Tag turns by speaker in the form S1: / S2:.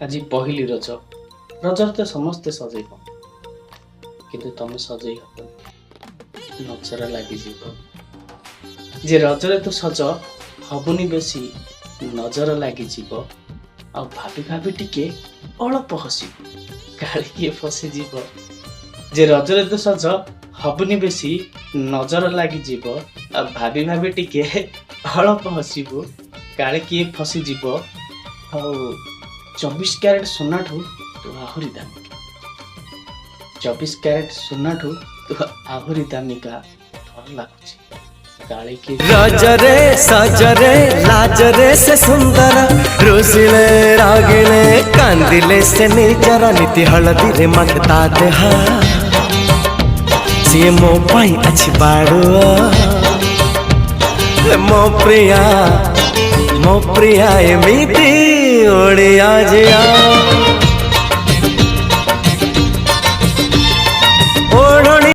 S1: आज पहली रज रजर तो समस्ते सजेब किंतु तमे सजई हबनी नजर लगी जे रजरे तो सज हबुनी बेसी नजर लगी आ भाभी भाभी टिके अल्प हसिब काली किए फसीज जे रजरे तो सज हबुनी बेसी नजर लगी आ भाभी भाभी टिके अल्प हसिबु काले किए फसीज 24 कैरेट सोना ठू तू आहुरी दामिका 24 कैरेट सोना ठू तू आहुरी दामिका डर लागुची काले की
S2: रजरे सजरे लाजरे से सुंदर रोसिले रागिले कांदिले से निजरा नीति हलदी रे मगता देहा सी मो पाई अच्छी बाड़ो मो प्रिया एमिति ओड़े आज